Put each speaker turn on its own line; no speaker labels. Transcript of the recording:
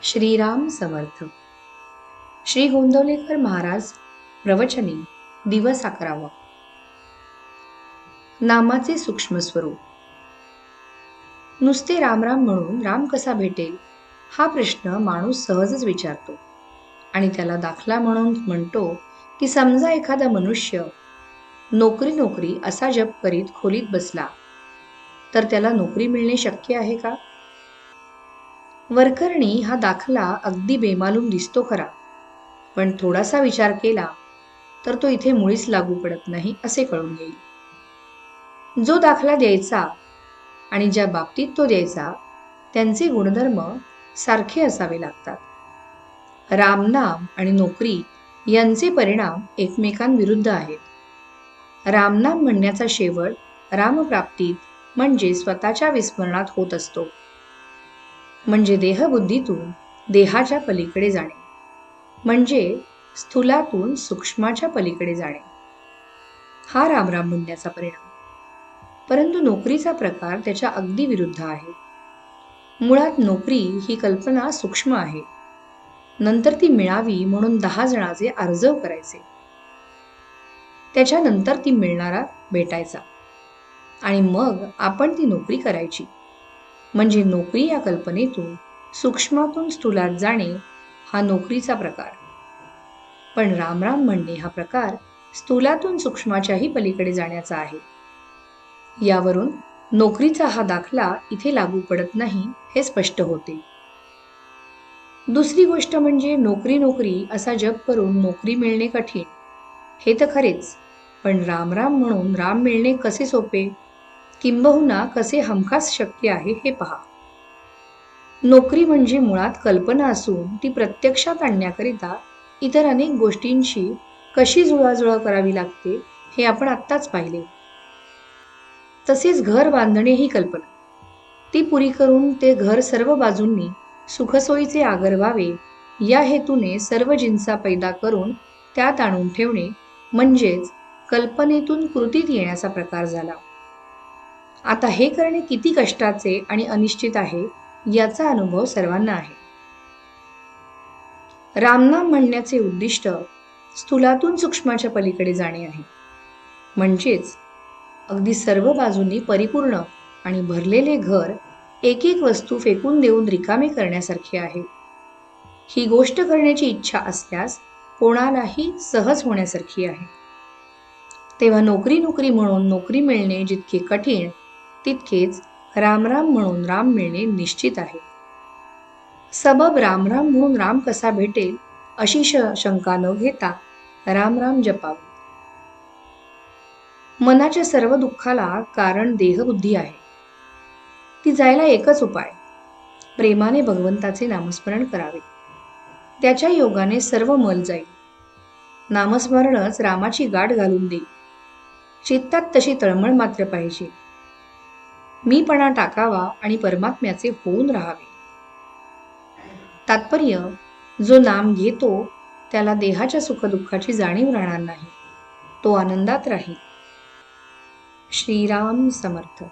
श्रीराम समर्थ. श्री गोंदवलेकर महाराज प्रवचने दिवस 11. नामाचे सूक्ष्म स्वरूप. नुसते रामराम म्हणून राम कसा भेटेल हा प्रश्न माणूस सहजच विचारतो आणि त्याला दाखला म्हणून म्हणतो की समजा एखादा मनुष्य नोकरी नोकरी असा जप करीत खोलीत बसला तर त्याला नोकरी मिळणे शक्य आहे का? वरकरणी हा दाखला अगदी बेमालूम दिसतो खरा, पण थोडासा विचार केला तर तो इथे मुळीच लागू पडत नाही असे कळून येईल. जो दाखला द्यायचा आणि ज्या बाबतीत तो द्यायचा त्यांचे गुणधर्म सारखे असावे लागतात. रामनाम आणि नोकरी यांचे परिणाम एकमेकांविरुद्ध आहेत. रामनाम म्हणण्याचा शेवट रामप्राप्तीत म्हणजे स्वतःच्या विस्मरणात होत असतो, म्हणजे देहबुद्धीतून देहाच्या पलीकडे जाणे, म्हणजे स्थूलातून सूक्ष्माच्या पलीकडे जाणे, हा रामराम म्हणण्याचा परिणाम. परंतु नोकरीचा प्रकार त्याच्या अगदी विरुद्ध आहे. मुळात नोकरी ही कल्पना सूक्ष्म आहे, नंतर ती मिळावी म्हणून 10 जणांचे आर्जव करायचे, त्याच्यानंतर ती मिळणारा भेटायचा आणि मग आपण ती नोकरी करायची. म्हणजे नोकरी या कल्पनेतून सूक्ष्मातून स्थूलात जाणे हा नोकरीचा प्रकार. पण रामराम म्हणणे हा प्रकार स्थूलातून सूक्ष्माच्याही पलीकडे जाण्याचा आहे. यावरून नोकरीचा हा दाखला इथे लागू पडत नाही हे स्पष्ट होते. दुसरी गोष्ट म्हणजे नोकरी नोकरी असा जप करून नोकरी मिळणे कठीण हे तर खरेच, पण रामराम म्हणून राम मिळणे कसे सोपे, किंबहुना कसे हमखास शक्य आहे हे पहा. नोकरी म्हणजे मुळात कल्पना असून ती प्रत्यक्षात आणण्याकरिता इतर अनेक गोष्टींशी कशी जुळवाजुळव करावी लागते हे आपण आत्ताच पाहिले. तसेच घर बांधणे ही कल्पना, ती पुरी करून ते घर सर्व बाजूंनी सुखसोयीचे आगर व्हावे या हेतूने सर्व जिन्सा पैदा करून त्यात आणून ठेवणे म्हणजेच कल्पनेतून कृतीत येण्याचा प्रकार झाला. आता हे करणे किती कष्टाचे आणि अनिश्चित आहे याचा अनुभव सर्वांना आहे. रामनाम म्हणण्याचे उद्दिष्ट स्थूलातून सूक्ष्माच्या पलीकडे जाणे आहे, म्हणजेच अगदी सर्व बाजूंनी परिपूर्ण आणि भरलेले घर एक एक वस्तू फेकून देऊन रिकामे करण्यासारखे आहे. ही गोष्ट करण्याची इच्छा असल्यास कोणालाही सहज होण्यासारखी आहे. तेव्हा नोकरी नोकरी म्हणून नोकरी मिळणे जितके कठीण तितकेच रामराम म्हणून राम मिळणे निश्चित आहे. सबब रामराम म्हणून राम कसा भेटेल अशी शंका न घेता रामराम जपावे. मनाच्या सर्व दुःखाला कारण देहबुद्धी आहे. ती जायला एकच उपाय, प्रेमाने भगवंताचे नामस्मरण करावे. त्याच्या योगाने सर्व मल जाईल. नामस्मरणच रामाची गाठ घालून देईल. चित्तात तशी तळमळ मात्र पाहिजे. मीपणा टाकावा आणि परमात्म्याचे होऊन राहावे. तात्पर्य, जो नाम घेतो त्याला देहाच्या सुखदुःखाची जाणीव राहणार नाही, तो आनंदात राहील. श्रीराम समर्थ.